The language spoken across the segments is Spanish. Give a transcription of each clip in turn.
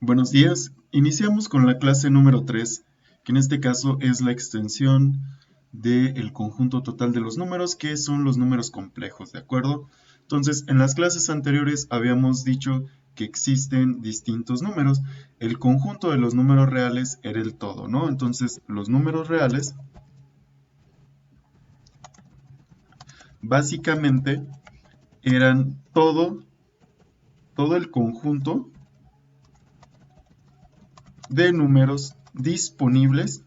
Buenos días. Iniciamos con la clase número 3, que en este caso es la extensión del conjunto total de los números, que son los números complejos, ¿de acuerdo? Entonces, en las clases anteriores habíamos dicho que existen distintos números. El conjunto de los números reales era el todo, ¿no? Entonces, los números reales básicamente eran todo el conjunto de números disponibles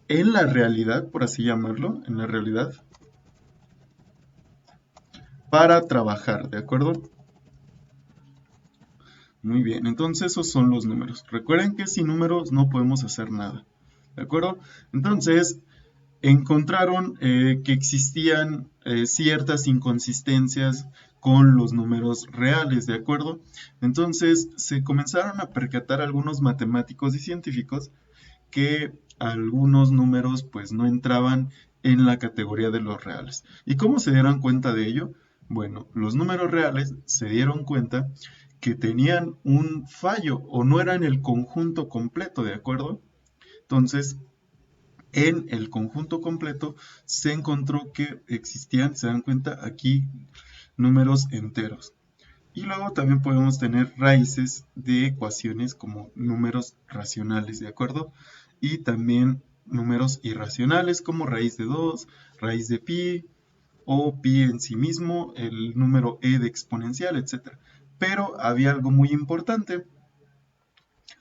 en la realidad, por así llamarlo, en la realidad, para trabajar, ¿de acuerdo? Muy bien, entonces esos son los números. Recuerden que sin números no podemos hacer nada, ¿de acuerdo? Entonces, encontraron que existían ciertas inconsistencias con los números reales, ¿de acuerdo? Entonces, se comenzaron a percatar algunos matemáticos y científicos que algunos números pues no entraban en la categoría de los reales. ¿Y cómo se dieron cuenta de ello? Bueno, los números reales se dieron cuenta que tenían un fallo o no eran el conjunto completo, ¿de acuerdo? Entonces, en el conjunto completo se encontró que existían, se dan cuenta aquí, números enteros. Y luego también podemos tener raíces de ecuaciones como números racionales, ¿de acuerdo? Y también números irracionales como raíz de 2, raíz de pi o pi en sí mismo, el número e de exponencial, etc. Pero había algo muy importante.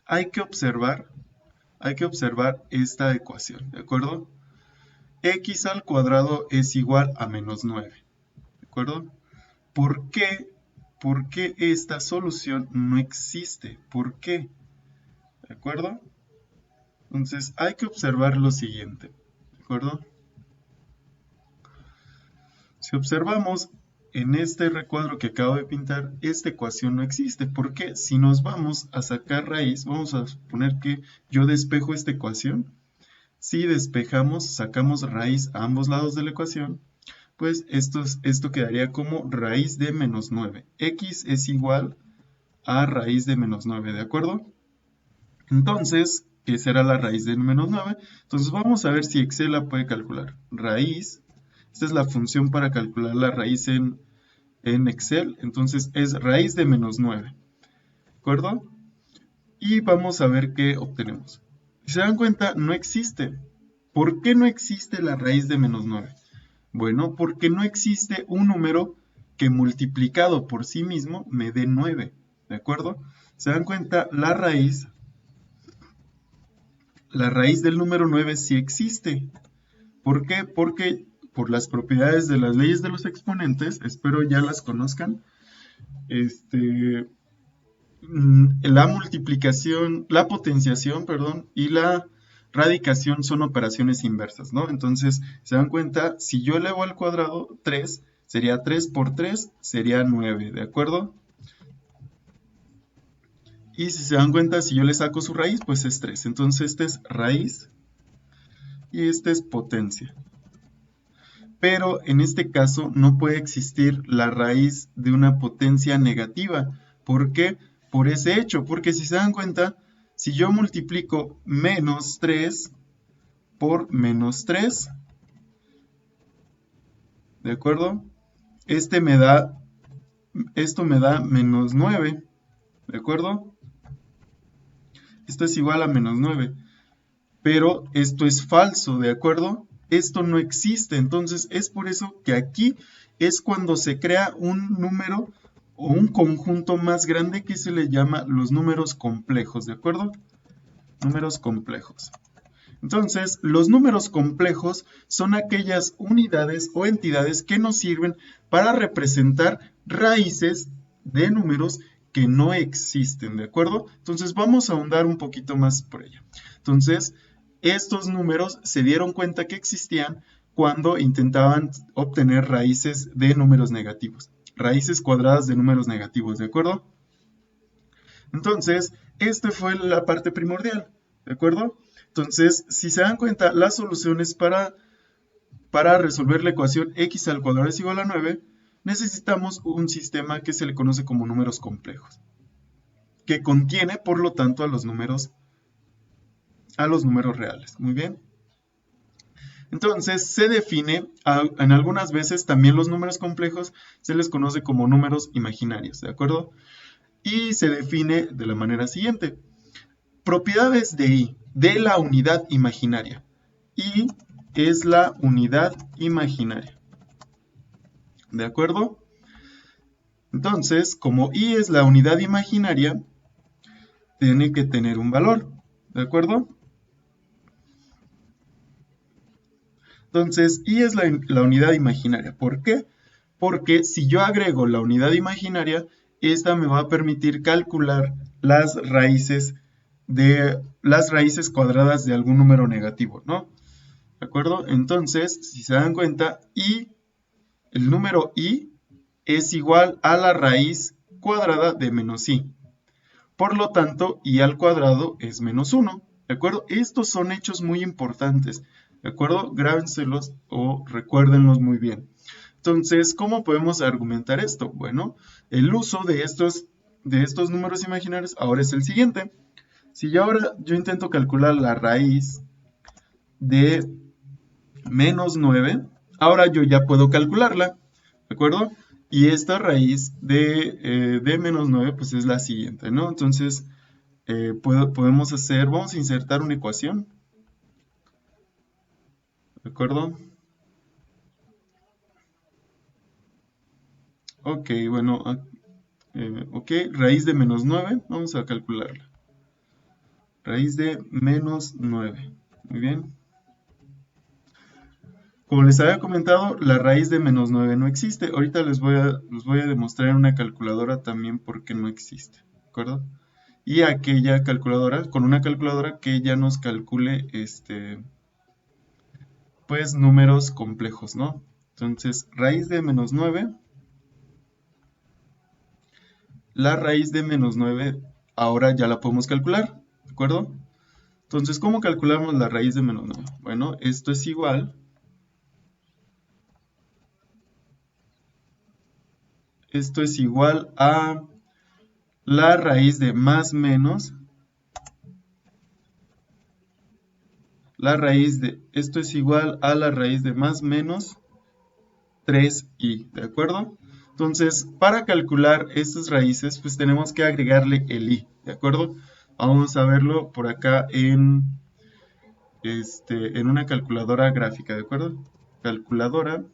Hay que observar, hay que observar esta ecuación, ¿de acuerdo? X al cuadrado es igual a menos 9, ¿de acuerdo? ¿Por qué? ¿Por qué esta solución no existe? ¿Por qué? ¿De acuerdo? Entonces hay que observar lo siguiente. ¿De acuerdo? Si observamos en este recuadro que acabo de pintar, esta ecuación no existe. ¿Por qué? Si nos vamos a sacar raíz, vamos a suponer que yo despejo esta ecuación. Si despejamos, sacamos raíz a ambos lados de la ecuación, pues esto quedaría como raíz de menos 9. X es igual a raíz de menos 9, ¿de acuerdo? Entonces, ¿qué será la raíz de menos 9? Entonces vamos a ver si Excel la puede calcular. Raíz, esta es la función para calcular la raíz en Excel, entonces es raíz de menos 9, ¿de acuerdo? Y vamos a ver qué obtenemos. Si se dan cuenta, no existe. ¿Por qué no existe la raíz de menos 9? Bueno, porque no existe un número que multiplicado por sí mismo me dé 9, ¿de acuerdo? Se dan cuenta, la raíz del número 9 sí existe. ¿Por qué? Porque por las propiedades de las leyes de los exponentes, espero ya las conozcan, este, la multiplicación, la potenciación, perdón, y la radicación son operaciones inversas, ¿no? Entonces, se dan cuenta, si yo elevo al cuadrado 3, sería 3 por 3, sería 9, ¿de acuerdo? Y si se dan cuenta, si yo le saco su raíz, pues es 3. Entonces, este es raíz y este es potencia. Pero en este caso no puede existir la raíz de una potencia negativa. ¿Por qué? Por ese hecho, porque si se dan cuenta, si yo multiplico menos 3 por menos 3, ¿de acuerdo? Este me da, esto me da menos 9, ¿de acuerdo? Esto es igual a menos 9, pero esto es falso, ¿de acuerdo? Esto no existe, entonces es por eso que aquí es cuando se crea un número o un conjunto más grande que se le llama los números complejos, ¿de acuerdo? Números complejos. Entonces, los números complejos son aquellas unidades o entidades que nos sirven para representar raíces de números que no existen, ¿de acuerdo? Entonces, vamos a ahondar un poquito más por ello. Entonces, estos números se dieron cuenta que existían cuando intentaban obtener raíces de números negativos, raíces cuadradas de números negativos, ¿de acuerdo? Entonces, esta fue la parte primordial, ¿de acuerdo? Entonces, si se dan cuenta, las soluciones para resolver la ecuación x² es igual a 9, necesitamos un sistema que se le conoce como números complejos. que contiene, por lo tanto, a los números reales. Muy bien. Entonces, se define, en algunas veces también los números complejos se les conoce como números imaginarios, ¿de acuerdo? Y se define de la manera siguiente. Propiedades de I, de la unidad imaginaria. I es la unidad imaginaria. ¿De acuerdo? Entonces, como I es la unidad imaginaria, tiene que tener un valor. ¿De acuerdo? Entonces, I es la unidad imaginaria. ¿Por qué? Porque si yo agrego la unidad imaginaria, esta me va a permitir calcular las raíces cuadradas de algún número negativo, ¿no? ¿De acuerdo? Entonces, si se dan cuenta, el número I es igual a la raíz cuadrada de menos I. Por lo tanto, I al cuadrado es menos 1. ¿De acuerdo? Estos son hechos muy importantes. ¿De acuerdo? Grábenselos o recuérdenlos muy bien. Entonces, ¿cómo podemos argumentar esto? Bueno, el uso de estos números imaginarios ahora es el siguiente. Si yo intento calcular la raíz de menos 9, ahora yo ya puedo calcularla, ¿de acuerdo? Y esta raíz de menos 9 pues es la siguiente, ¿no? Entonces, vamos a insertar una ecuación, ¿de acuerdo? Ok, bueno, raíz de menos 9, vamos a calcularla. Raíz de menos 9, muy bien. Como les había comentado, la raíz de menos 9 no existe. Ahorita les voy a demostrar en una calculadora también por qué no existe, ¿de acuerdo? Y aquella calculadora, con una calculadora que ya nos calcule, pues, números complejos, ¿no? Entonces, raíz de menos 9, la raíz de menos 9 ahora ya la podemos calcular, ¿de acuerdo? Entonces, ¿cómo calculamos la raíz de menos 9? Bueno, esto es igual a la raíz de más menos, esto es igual a la raíz de más menos 3i, ¿de acuerdo? Entonces, para calcular estas raíces, pues tenemos que agregarle el i, ¿de acuerdo? Vamos a verlo por acá en una calculadora gráfica, ¿de acuerdo? Calculadora.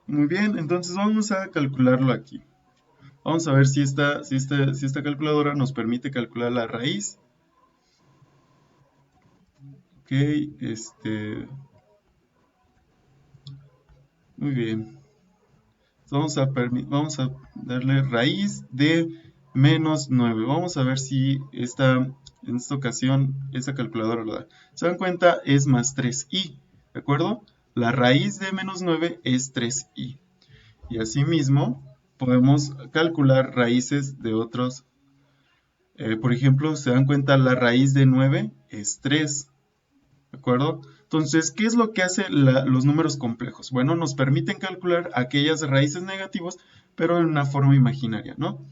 Muy bien, entonces vamos a calcularlo aquí. Vamos a ver si esta calculadora nos permite calcular la raíz. Ok, muy bien. Vamos a darle raíz de menos 9. Vamos a ver si en esta ocasión esta calculadora lo da. ¿Se dan cuenta? Es más 3i, ¿de acuerdo? La raíz de menos 9 es 3i. Y asimismo podemos calcular raíces de otros. Por ejemplo, ¿se dan cuenta? La raíz de 9 es 3. ¿De acuerdo? Entonces, ¿qué es lo que hace los números complejos? Bueno, nos permiten calcular aquellas raíces negativas, pero en una forma imaginaria, ¿no?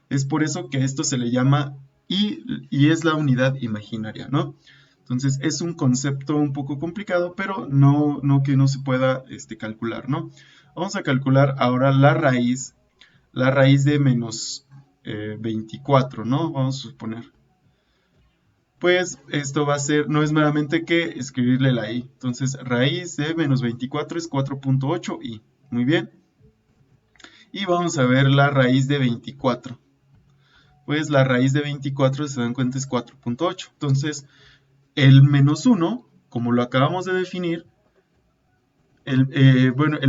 Es por eso que a esto se le llama y es la unidad imaginaria, ¿no? Entonces, es un concepto un poco complicado, pero no que no se pueda calcular, ¿no? Vamos a calcular ahora la raíz de menos 24, ¿no? Vamos a suponer. Pues esto va a ser, no es meramente que escribirle la i. Entonces, raíz de menos 24 es 4.8i. Muy bien. Y vamos a ver la raíz de 24. Pues la raíz de 24, si se dan cuenta, es 4.8. Entonces, el menos 1, como lo acabamos de definir, el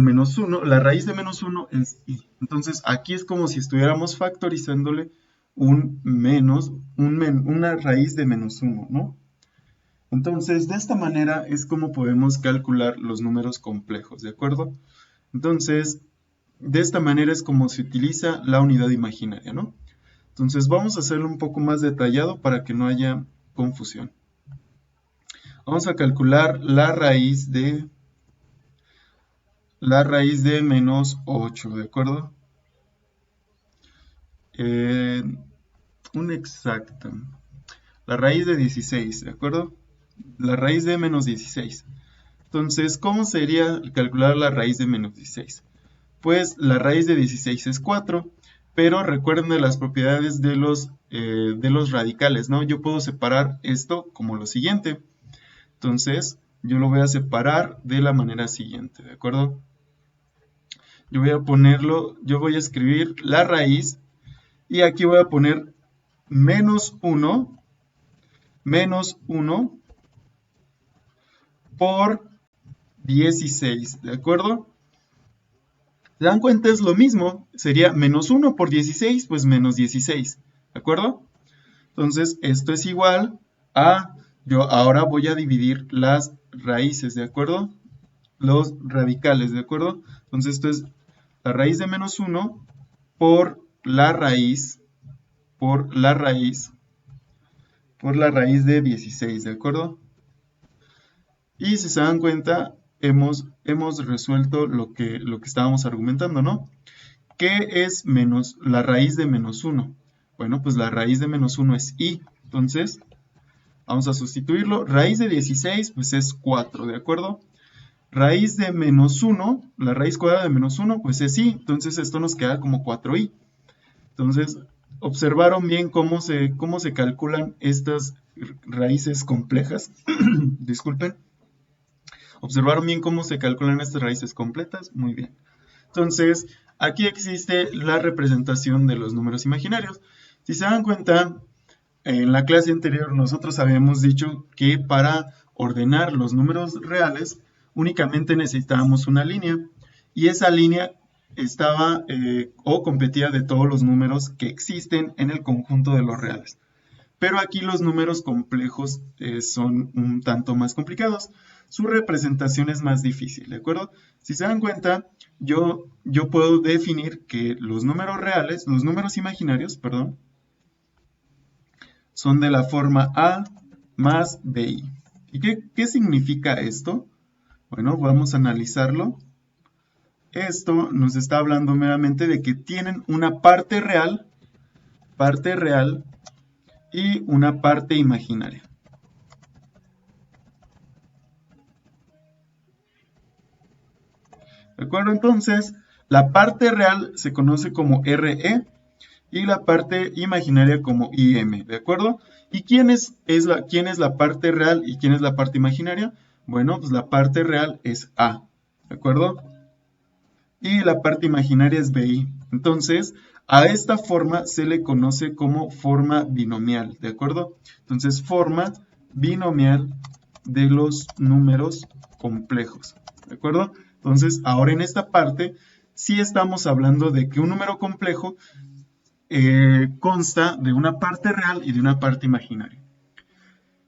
menos 1, la raíz de menos 1 es i. Entonces, aquí es como si estuviéramos factorizándole una raíz de menos 1, ¿no? Entonces, de esta manera es como podemos calcular los números complejos, ¿de acuerdo? Entonces, de esta manera es como se utiliza la unidad imaginaria, ¿no? Entonces vamos a hacerlo un poco más detallado para que no haya confusión. Vamos a calcular la raíz de menos 8, ¿de acuerdo? Un exacto. La raíz de 16, ¿de acuerdo? La raíz de menos 16. Entonces, ¿cómo sería calcular la raíz de menos 16? Pues la raíz de 16 es 4, pero recuerden de las propiedades de los radicales, ¿no? Yo puedo separar esto como lo siguiente. Entonces, yo lo voy a separar de la manera siguiente, ¿de acuerdo? Yo voy a escribir la raíz y aquí voy a poner menos 1 por 16, ¿de acuerdo? ¿Se dan cuenta? Es lo mismo, sería menos 1 por 16, pues menos 16, ¿de acuerdo? Entonces, esto es igual a, yo ahora voy a dividir las raíces, ¿de acuerdo? Los radicales, ¿de acuerdo? Entonces, esto es la raíz de menos 1 por la raíz de 16, ¿de acuerdo? Y si se dan cuenta, hemos resuelto lo que estábamos argumentando, ¿no? ¿Qué es la raíz de menos 1? Bueno, pues la raíz de menos 1 es i. Entonces, vamos a sustituirlo. Raíz de 16, pues es 4, ¿de acuerdo? Raíz de menos 1, la raíz cuadrada de menos 1, pues es i. Entonces, esto nos queda como 4i. Entonces, observaron bien cómo se calculan estas raíces complejas. Disculpen. ¿Observaron bien cómo se calculan estas raíces completas? Muy bien. Entonces, aquí existe la representación de los números imaginarios. Si se dan cuenta, en la clase anterior nosotros habíamos dicho que para ordenar los números reales únicamente necesitábamos una línea y esa línea estaba o competía de todos los números que existen en el conjunto de los reales. Pero aquí los números complejos son un tanto más complicados. Su representación es más difícil, ¿de acuerdo? Si se dan cuenta, yo puedo definir que los números imaginarios, perdón, son de la forma A más BI. ¿Y qué significa esto? Bueno, vamos a analizarlo. Esto nos está hablando meramente de que tienen una parte real y una parte imaginaria. ¿De acuerdo? Entonces, la parte real se conoce como RE y la parte imaginaria como IM, ¿de acuerdo? ¿Y quién es la parte real y quién es la parte imaginaria? Bueno, pues la parte real es A, ¿de acuerdo? Y la parte imaginaria es BI. Entonces, a esta forma se le conoce como forma binomial, ¿de acuerdo? Entonces, forma binomial de los números complejos, ¿de acuerdo? Entonces, ahora en esta parte, sí estamos hablando de que un número complejo consta de una parte real y de una parte imaginaria.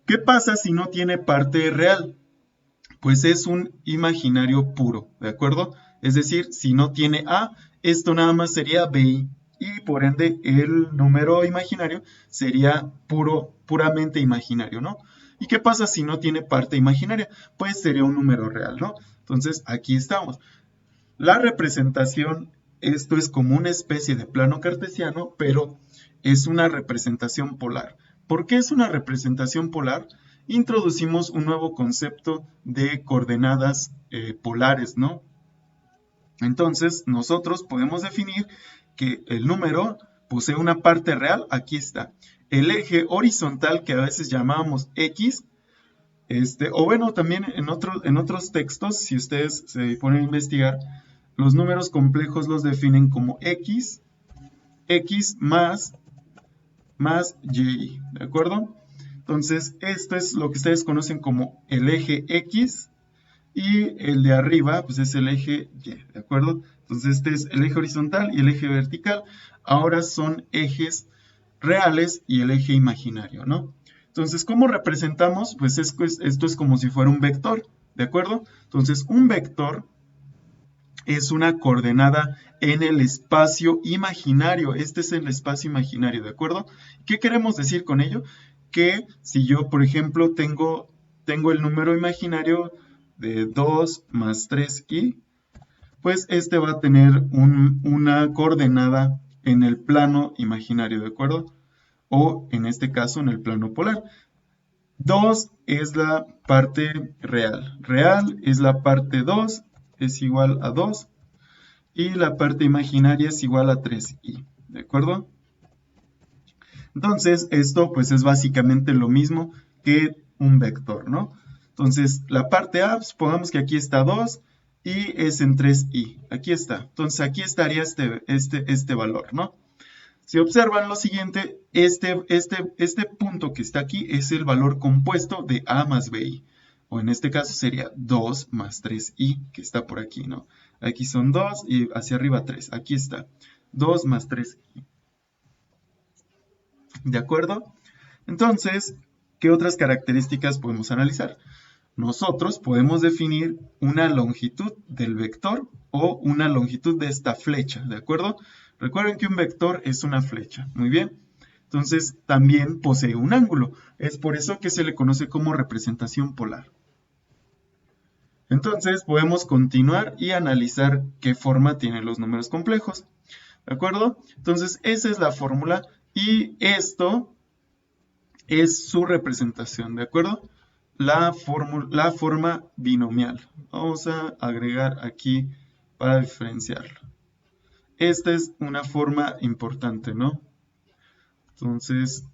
¿Qué pasa si no tiene parte real? Pues es un imaginario puro, ¿de acuerdo? Es decir, si no tiene A, esto nada más sería BI y por ende el número imaginario sería puramente imaginario, ¿no? ¿Y qué pasa si no tiene parte imaginaria? Pues sería un número real, ¿no? Entonces aquí estamos. La representación, esto es como una especie de plano cartesiano, pero es una representación polar. ¿Por qué es una representación polar? Introducimos un nuevo concepto de coordenadas polares, ¿no? Entonces, nosotros podemos definir que el número posee una parte real, aquí está. El eje horizontal, que a veces llamamos X, o bueno, también en otros textos, si ustedes se ponen a investigar, los números complejos los definen como X más Y, ¿de acuerdo? Entonces, esto es lo que ustedes conocen como el eje X y el de arriba, pues es el eje Y, ¿de acuerdo? Entonces, este es el eje horizontal y el eje vertical. Ahora son ejes reales y el eje imaginario, ¿no? Entonces, ¿cómo representamos? Pues esto es como si fuera un vector, ¿de acuerdo? Entonces, un vector es una coordenada en el espacio imaginario. Este es el espacio imaginario, ¿de acuerdo? ¿Qué queremos decir con ello? Que si yo, por ejemplo, tengo el número imaginario de 2 más 3i, pues este va a tener una coordenada en el plano imaginario, ¿de acuerdo? O en este caso en el plano polar. 2 es la parte real. Real es la parte 2, es igual a 2. Y la parte imaginaria es igual a 3i, ¿de acuerdo? Entonces, esto pues es básicamente lo mismo que un vector, ¿no? Entonces, la parte A, supongamos que aquí está 2 y es en 3i. Aquí está. Entonces, aquí estaría este valor, ¿no? Si observan lo siguiente, este punto que está aquí es el valor compuesto de A más BI. O en este caso sería 2 más 3i, que está por aquí, ¿no? Aquí son 2 y hacia arriba 3. Aquí está. 2 más 3i. ¿De acuerdo? Entonces, ¿qué otras características podemos analizar? Nosotros podemos definir una longitud del vector o una longitud de esta flecha, ¿de acuerdo? Recuerden que un vector es una flecha, muy bien. Entonces, también posee un ángulo. Es por eso que se le conoce como representación polar. Entonces, podemos continuar y analizar qué forma tienen los números complejos, ¿de acuerdo? Entonces, esa es la fórmula y esto es su representación, ¿de acuerdo? La forma binomial. Vamos a agregar aquí para diferenciarlo. Esta es una forma importante, ¿no? Entonces,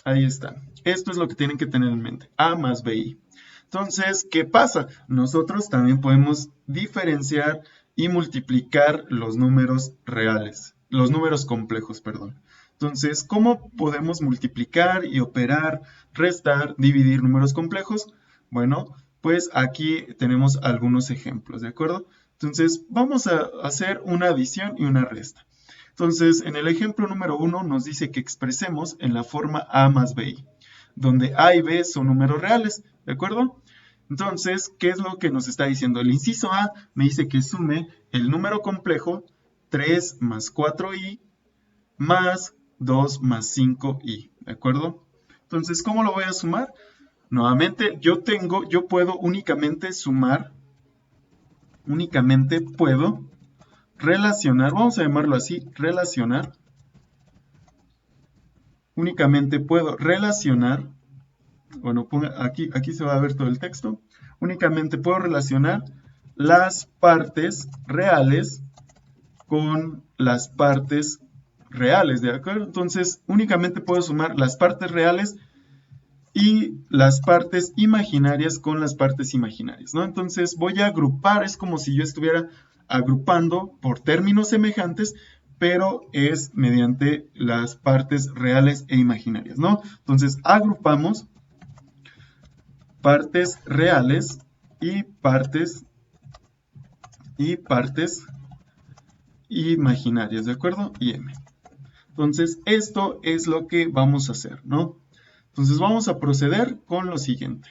ahí está. Esto es lo que tienen que tener en mente. A más BI. Entonces, ¿qué pasa? Nosotros también podemos diferenciar y multiplicar los números reales. Los números complejos, perdón. Entonces, ¿cómo podemos multiplicar y operar, restar, dividir números complejos? Bueno, pues aquí tenemos algunos ejemplos, ¿de acuerdo? Entonces, vamos a hacer una adición y una resta. Entonces, en el ejemplo número 1 nos dice que expresemos en la forma A más BI, donde A y B son números reales, ¿de acuerdo? Entonces, ¿qué es lo que nos está diciendo? El inciso A me dice que sume el número complejo 3 más 4i más 2 más 5i, ¿de acuerdo? Entonces, ¿cómo lo voy a sumar? Nuevamente, yo puedo únicamente sumar, únicamente puedo relacionar, vamos a llamarlo así, relacionar. Únicamente puedo relacionar, bueno, aquí se va a ver todo el texto. Únicamente puedo relacionar las partes reales con las partes reales, ¿de acuerdo? Entonces, únicamente puedo sumar las partes reales y las partes imaginarias con las partes imaginarias, ¿no? Entonces, voy a agrupar, es como si yo estuviera agrupando por términos semejantes, pero es mediante las partes reales e imaginarias, ¿no? Entonces, agrupamos partes reales y partes imaginarias, ¿de acuerdo? Y m. Entonces, esto es lo que vamos a hacer, ¿no? Entonces, vamos a proceder con lo siguiente.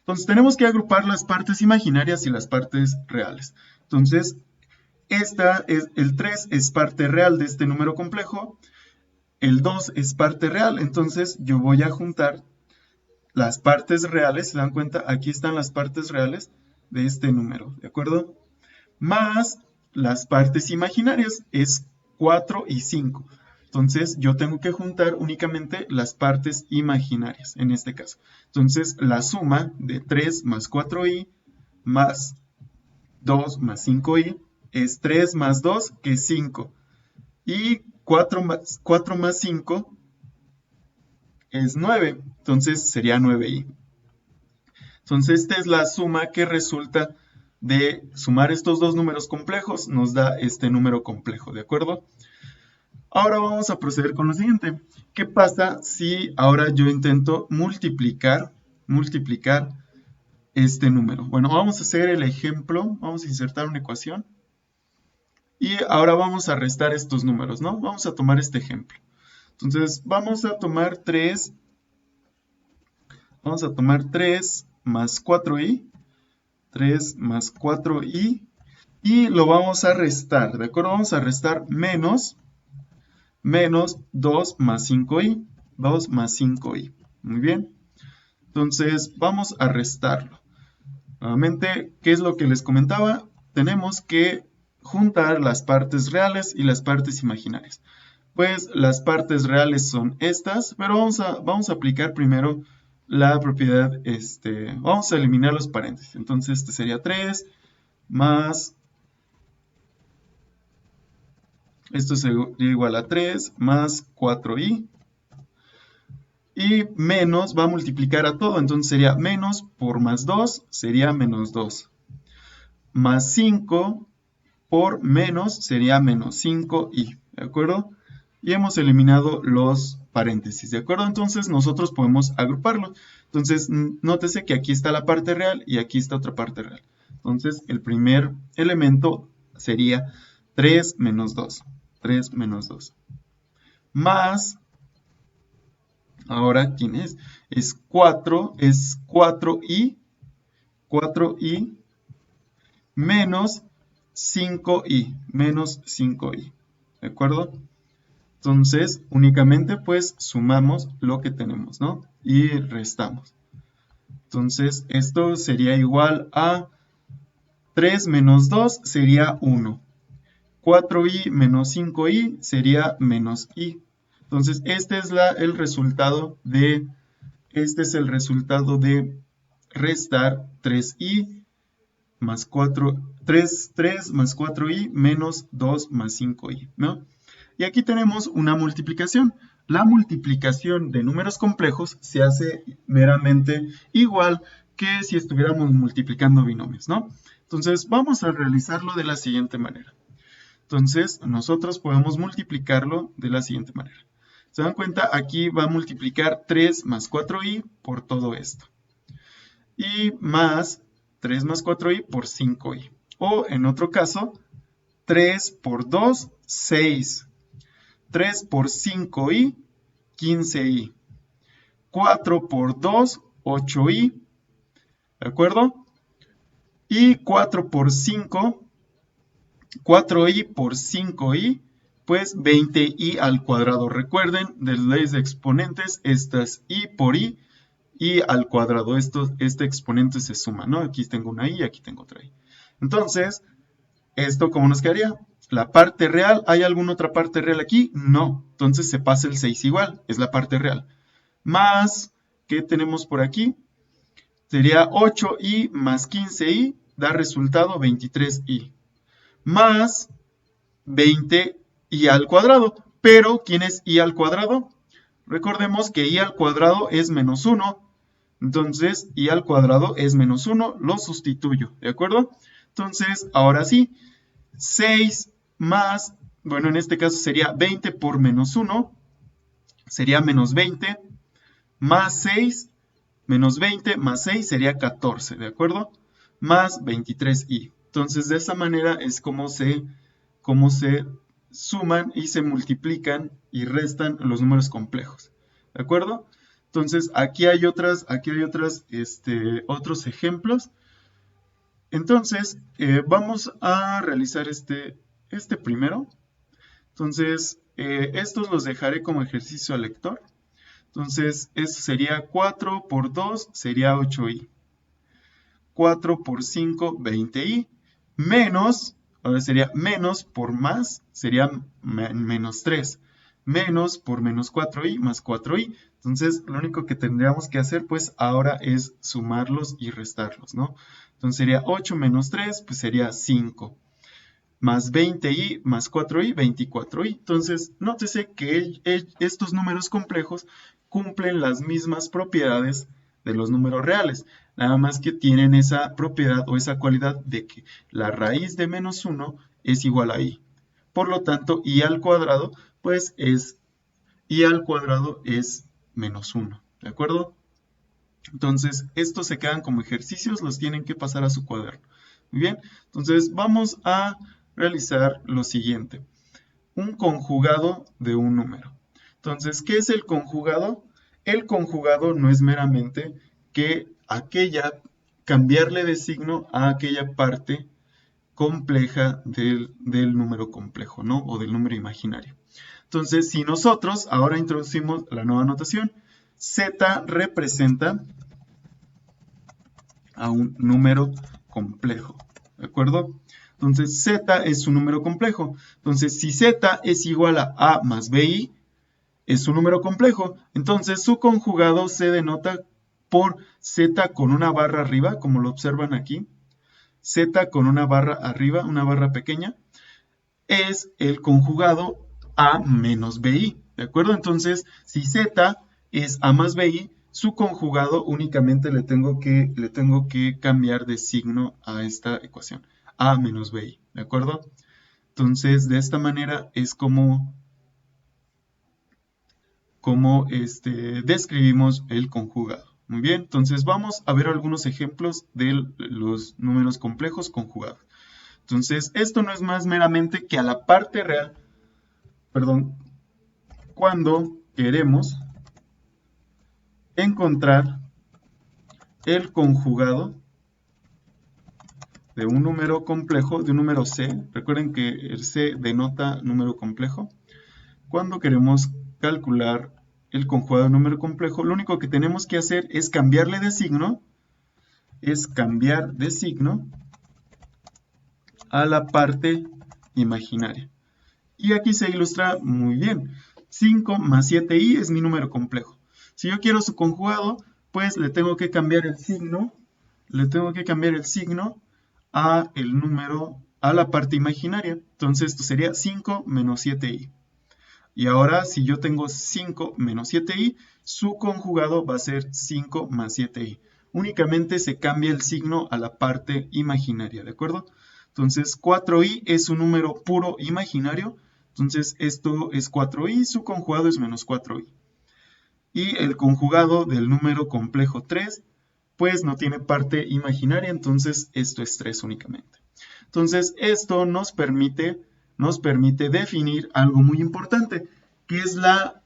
Entonces, tenemos que agrupar las partes imaginarias y las partes reales. Entonces, el 3 es parte real de este número complejo, el 2 es parte real, entonces yo voy a juntar las partes reales, ¿se dan cuenta? Aquí están las partes reales de este número, ¿de acuerdo? Más las partes imaginarias, es 4 y 5. Entonces, yo tengo que juntar únicamente las partes imaginarias, en este caso. Entonces, la suma de 3 más 4i más 2 más 5i es 3 más 2, que es 5. Y 4 más 5 es 9. Entonces, sería 9i. Entonces, esta es la suma que resulta de sumar estos dos números complejos, nos da este número complejo, ¿de acuerdo? Ahora vamos a proceder con lo siguiente. ¿Qué pasa si ahora yo intento multiplicar este número? Bueno, vamos a hacer el ejemplo, vamos a insertar una ecuación. Y ahora vamos a restar estos números, ¿no? Vamos a tomar este ejemplo. Entonces, vamos a tomar 3 más 4i. 3 más 4i. Y lo vamos a restar, ¿de acuerdo? Vamos a restar menos 2 más 5i. 2 más 5i. Muy bien. Entonces, vamos a restarlo. Nuevamente, ¿qué es lo que les comentaba? Tenemos que juntar las partes reales y las partes imaginarias. Pues las partes reales son estas, pero vamos a aplicar primero la propiedad, vamos a eliminar los paréntesis. Entonces, este sería 3 más, esto sería igual a 3 más 4i. Y menos va a multiplicar a todo, entonces sería menos por más 2, sería menos 2. Más 5 por menos sería menos 5i, ¿de acuerdo? Y hemos eliminado los paréntesis, ¿de acuerdo? Entonces nosotros podemos agruparlo. Entonces, nótese que aquí está la parte real y aquí está otra parte real. Entonces, el primer elemento sería 3 menos 2. 3 menos 2. Más, ahora, ¿quién es? Es 4i. 4i menos 5i. Menos 5i. ¿De acuerdo? Entonces, únicamente pues sumamos lo que tenemos, ¿no? Y restamos. Entonces, esto sería igual a 3 menos 2 sería 1. 4i menos 5i sería menos i. Entonces, este es el resultado de restar 3i más 3 más 4i menos 2 más 5i, ¿no? Y aquí tenemos una multiplicación. La multiplicación de números complejos se hace meramente igual que si estuviéramos multiplicando binomios, ¿no? Entonces, vamos a realizarlo de la siguiente manera. Entonces, nosotros podemos multiplicarlo de la siguiente manera. ¿Se dan cuenta? Aquí va a multiplicar 3 más 4i por todo esto. Y más 3 más 4i por 5i. O, en otro caso, 3 por 2, 6. 3 por 5i, 15i. 4 por 2, 8i. ¿De acuerdo? Y 4 por 5, 4i por 5i, pues 20i al cuadrado. Recuerden, de las leyes de exponentes, estas i por i al cuadrado. Este exponente se suma, ¿no? Aquí tengo una i y aquí tengo otra i. Entonces, ¿esto cómo nos quedaría? La parte real, ¿hay alguna otra parte real aquí? No. Entonces se pasa el 6 igual, es la parte real. Más, ¿qué tenemos por aquí? Sería 8i más 15i, da resultado 23i. Más 20i al cuadrado. Pero, ¿quién es i al cuadrado? Recordemos que i al cuadrado es menos 1. Entonces, i al cuadrado es menos 1, lo sustituyo, ¿de acuerdo? Entonces, ahora sí, 6 más, bueno, en este caso sería 20 por menos 1, sería menos 20, más 6, menos 20 más 6 sería 14, ¿de acuerdo? Más 23i. Entonces, de esa manera es como se suman y se multiplican y restan los números complejos, ¿de acuerdo? Entonces, aquí hay otros ejemplos. Entonces, vamos a realizar este primero. Entonces, estos los dejaré como ejercicio al lector. Entonces, eso sería 4 por 2 sería 8i. 4 por 5, 20i. Menos, ahora sería menos por más, sería menos 3. Menos por menos 4i más 4i. Entonces, lo único que tendríamos que hacer, pues, ahora es sumarlos y restarlos, ¿no? Entonces, sería 8 menos 3, pues sería 5. Más 20i más 4i, 24i. Entonces, nótese que estos números complejos cumplen las mismas propiedades de los números reales. Nada más que tienen esa propiedad o esa cualidad de que la raíz de menos 1 es igual a i. Por lo tanto, i al cuadrado, pues i al cuadrado es menos 1. ¿De acuerdo? Entonces, estos se quedan como ejercicios, los tienen que pasar a su cuaderno. Muy bien, entonces vamos a realizar lo siguiente. Un conjugado de un número. Entonces, ¿qué es el conjugado? El conjugado no es meramente que aquella cambiarle de signo a aquella parte compleja del número complejo, ¿no? O del número imaginario. Entonces, si nosotros ahora introducimos la nueva notación, z representa a un número complejo, ¿de acuerdo? Entonces, z es un número complejo. Entonces, si z es igual a más bi, es un número complejo. Entonces, su conjugado se denota por z con una barra arriba, como lo observan aquí. Z con una barra arriba, una barra pequeña, es el conjugado a menos bi, ¿de acuerdo? Entonces, si z es a más bi, su conjugado únicamente le tengo que cambiar de signo a esta ecuación, a menos bi, ¿de acuerdo? Entonces, de esta manera es como describimos el conjugado. Muy bien, entonces vamos a ver algunos ejemplos de los números complejos conjugados. Entonces, esto no es más meramente que a la parte real, perdón, cuando queremos encontrar el conjugado de un número complejo, de un número C. Recuerden que el C denota número complejo. Cuando queremos calcular el conjugado de un número complejo, lo único que tenemos que hacer es cambiarle de signo, a la parte imaginaria. Y aquí se ilustra muy bien. 5 más 7i es mi número complejo. Si yo quiero su conjugado, pues le tengo que cambiar el signo, a el número, a la parte imaginaria. Entonces esto sería 5 menos 7i. Y ahora si yo tengo 5 menos 7i, su conjugado va a ser 5 más 7i. Únicamente se cambia el signo a la parte imaginaria, ¿de acuerdo? Entonces 4i es un número puro imaginario. Entonces esto es 4i, su conjugado es menos 4i. Y el conjugado del número complejo 3, pues no tiene parte imaginaria, entonces esto es 3 únicamente. Entonces esto nos permite definir algo muy importante, que es la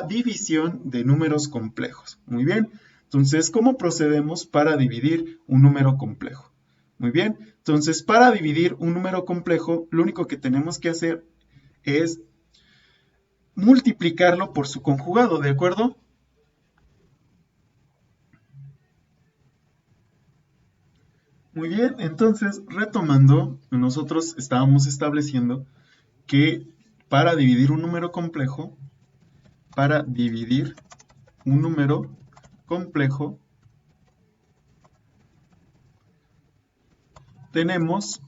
división de números complejos. Muy bien, entonces, ¿cómo procedemos para dividir un número complejo? Muy bien, entonces para dividir un número complejo, lo único que tenemos que hacer es multiplicarlo por su conjugado, ¿de acuerdo? Muy bien, entonces retomando, nosotros estábamos estableciendo que para dividir un número complejo, tenemos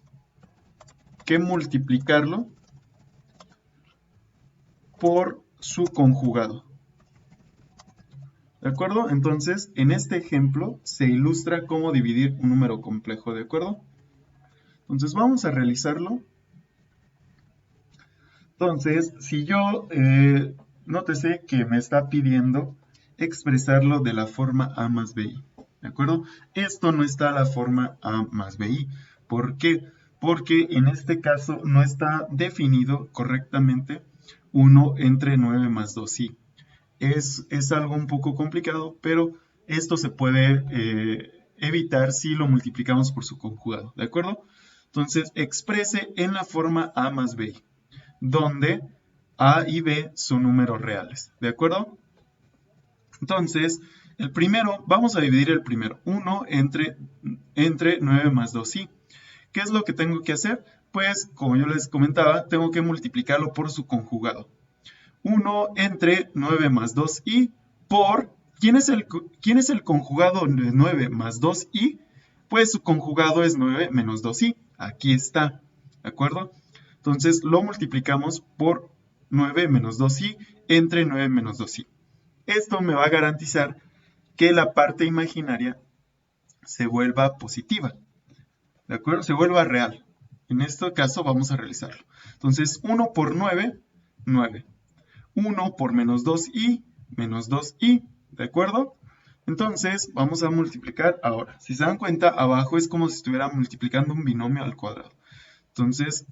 que multiplicarlo por su conjugado. ¿De acuerdo? Entonces, en este ejemplo se ilustra cómo dividir un número complejo, ¿de acuerdo? Entonces, vamos a realizarlo. Entonces, si yo, nótese que me está pidiendo expresarlo de la forma a más bi, ¿de acuerdo? Esto no está a la forma a más bi. ¿Por qué? Porque en este caso no está definido correctamente 1 entre 9 más 2i. Es algo un poco complicado, pero esto se puede evitar si lo multiplicamos por su conjugado, ¿de acuerdo? Entonces, exprese en la forma a más b, donde a y b son números reales, ¿de acuerdo? Entonces, el primero, vamos a dividir el primero, 1 entre 9 más 2i. ¿Qué es lo que tengo que hacer? Pues, como yo les comentaba, tengo que multiplicarlo por su conjugado. 1 entre 9 más 2i por... ¿Quién es el conjugado de 9 más 2i? Pues su conjugado es 9 menos 2i. Aquí está, ¿de acuerdo? Entonces lo multiplicamos por 9 menos 2i entre 9 menos 2i. Esto me va a garantizar que la parte imaginaria se vuelva positiva, ¿de acuerdo? Se vuelva real. En este caso vamos a realizarlo. Entonces 1 por 9, 9. 1 por menos 2i, menos 2i, ¿de acuerdo? Entonces, vamos a multiplicar ahora. Si se dan cuenta, abajo es como si estuviera multiplicando un binomio al cuadrado. Entonces,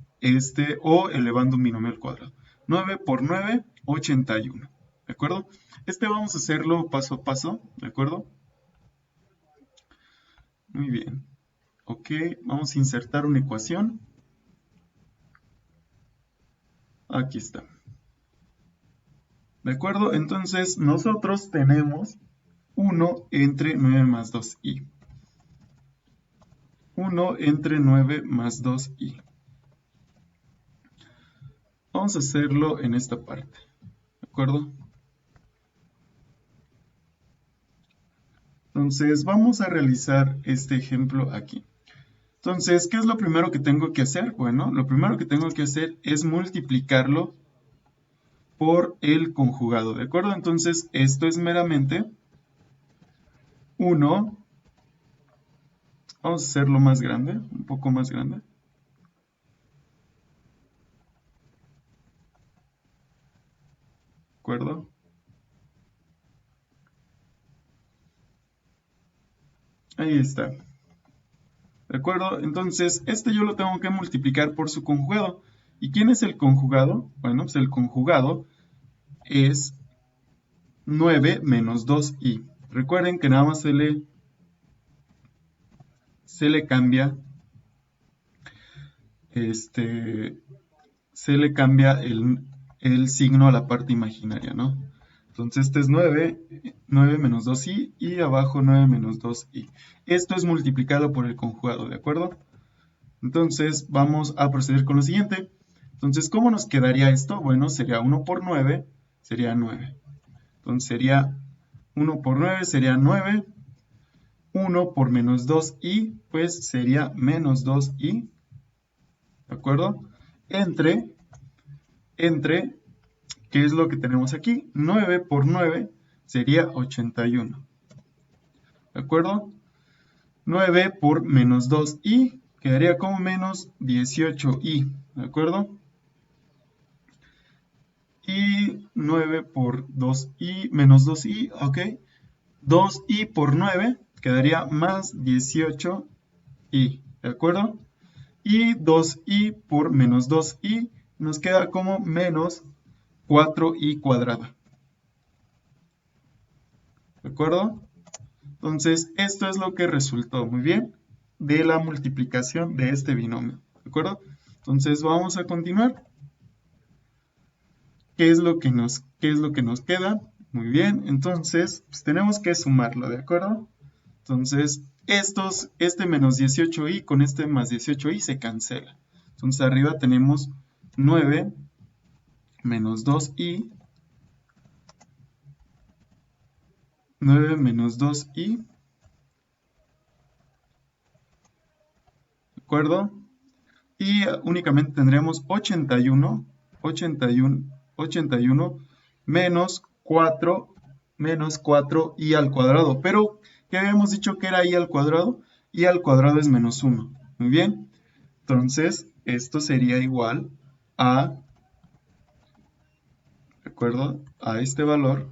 o elevando un binomio al cuadrado. 9 por 9, 81, ¿de acuerdo? Vamos a hacerlo paso a paso, ¿de acuerdo? Muy bien. Ok, vamos a insertar una ecuación. Aquí está. ¿De acuerdo? Entonces nosotros tenemos 1 entre 9 más 2i. 1 entre 9 más 2i. Vamos a hacerlo en esta parte. ¿De acuerdo? Entonces vamos a realizar este ejemplo aquí. Entonces, ¿qué es lo primero que tengo que hacer? Bueno, lo primero que tengo que hacer es multiplicarlo por el conjugado, ¿de acuerdo? Entonces, esto es meramente 1, vamos a hacerlo más grande, un poco más grande. ¿De acuerdo? Ahí está. ¿De acuerdo? Entonces, este yo lo tengo que multiplicar por su conjugado. ¿Y quién es el conjugado? Bueno, pues el conjugado es 9 menos 2i. Recuerden que nada más se le cambia el signo a la parte imaginaria, ¿no? Entonces este es 9 menos 2i y abajo 9 menos 2i. Esto es multiplicado por el conjugado, ¿de acuerdo? Entonces vamos a proceder con lo siguiente. Entonces, ¿cómo nos quedaría esto? Bueno, sería 1 por 9, sería 9. Entonces sería 1 por 9 sería 9. 1 por menos 2i, pues sería menos 2i. ¿De acuerdo? Entre, ¿qué es lo que tenemos aquí? 9 por 9 sería 81. ¿De acuerdo? 9 por menos 2i quedaría como menos 18i. ¿De acuerdo? Y 9 por 2i menos 2i, ok. 2i por 9 quedaría más 18i. ¿De acuerdo? Y 2i por menos 2i nos queda como menos 4i cuadrada. ¿De acuerdo? Entonces, esto es lo que resultó, muy bien, de la multiplicación de este binomio. ¿De acuerdo? Entonces, vamos a continuar. ¿Qué es lo que nos queda? Muy bien, entonces, pues tenemos que sumarlo, ¿de acuerdo? Entonces, este menos 18i con este más 18i se cancela. Entonces, arriba tenemos 9 menos 2i. 9 menos 2i. ¿De acuerdo? Y únicamente tendremos 81 menos 4i al cuadrado. Pero, ¿qué habíamos dicho que era i al cuadrado? I al cuadrado es menos 1. Muy bien. Entonces, esto sería igual a, ¿de acuerdo? A este valor.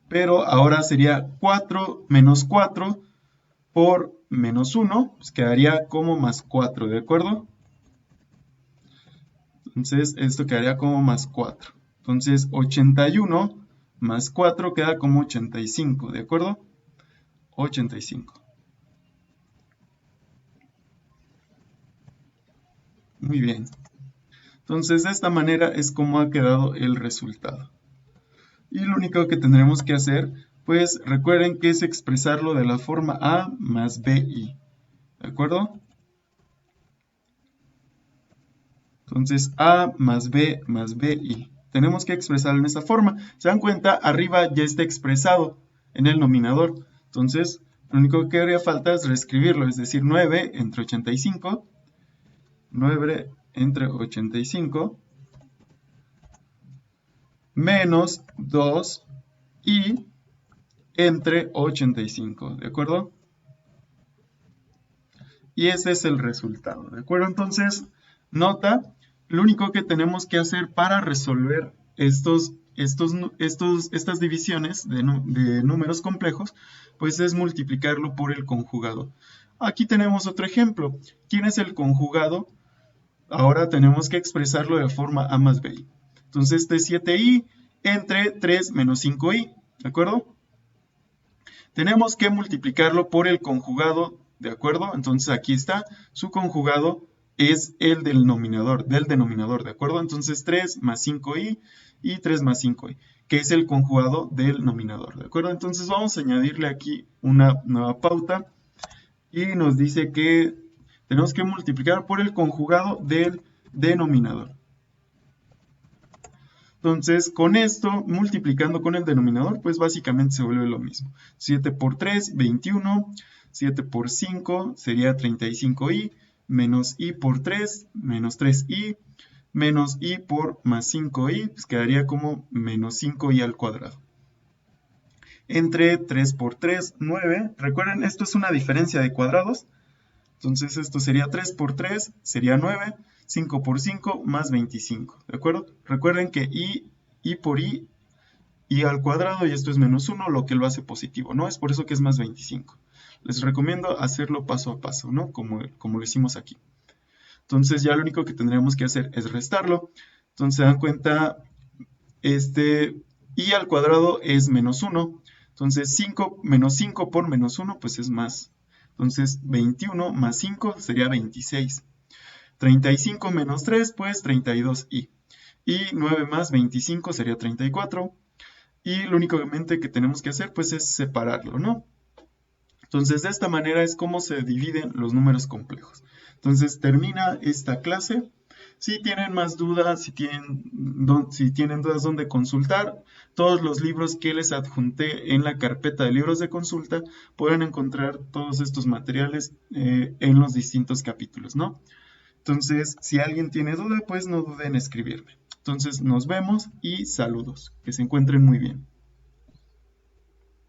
Pero ahora sería 4 menos 4 por menos 1, pues quedaría como más 4, ¿de acuerdo? Entonces, esto quedaría como más 4. Entonces, 81 más 4 queda como 85, ¿de acuerdo? 85. Muy bien. Entonces, de esta manera es como ha quedado el resultado. Y lo único que tendremos que hacer, pues recuerden que es expresarlo de la forma A más BI. ¿De acuerdo? Entonces, A más B más BI. Tenemos que expresarlo en esta forma. ¿Se dan cuenta? Arriba ya está expresado en el nominador. Entonces, lo único que haría falta es reescribirlo, es decir, 9 entre 85. 9 entre 85 menos 2i entre 85, ¿de acuerdo? Y ese es el resultado, ¿de acuerdo? Entonces, nota, lo único que tenemos que hacer para resolver estas divisiones de números complejos, pues es multiplicarlo por el conjugado. Aquí tenemos otro ejemplo. ¿Quién es el conjugado? Ahora tenemos que expresarlo de forma A más B. Entonces, este es 7i entre 3 menos 5i, ¿de acuerdo? tenemos que multiplicarlo por el conjugado, ¿de acuerdo? Entonces aquí está, su conjugado es el del denominador, ¿de acuerdo? Entonces 3 más 5i y 3 más 5i, que es el conjugado del nominador, ¿de acuerdo? Entonces vamos a añadirle aquí una nueva pauta y nos dice que tenemos que multiplicar por el conjugado del denominador. Entonces, con esto, multiplicando con el denominador, pues básicamente se vuelve lo mismo. 7 por 3, 21. 7 por 5 sería 35i, menos i por 3, menos 3i, menos i por más 5i, pues quedaría como menos 5i al cuadrado. Entre 3 por 3, 9. Recuerden, esto es una diferencia de cuadrados. Entonces esto sería 3 por 3, sería 9, 5 por 5 más 25, ¿de acuerdo? Recuerden que i por i al cuadrado, y esto es menos 1, lo que lo hace positivo, ¿no? Es por eso que es más 25. Les recomiendo hacerlo paso a paso, ¿no? Como lo hicimos aquí. Entonces ya lo único que tendríamos que hacer es restarlo. Entonces se dan cuenta, i al cuadrado es menos 1. Entonces menos 5 por menos 1, pues es más. Entonces 21 más 5 sería 26. 35 menos 3, pues 32i. Y 9 más 25 sería 34. Y lo únicamente que tenemos que hacer, pues es separarlo, ¿no? Entonces de esta manera es como se dividen los números complejos. Entonces termina esta clase. Si tienen más dudas, si tienen dudas donde consultar, todos los libros que les adjunté en la carpeta de libros de consulta, pueden encontrar todos estos materiales en los distintos capítulos, ¿no? Entonces, si alguien tiene duda, pues no duden en escribirme. Entonces, nos vemos y saludos. Que se encuentren muy bien.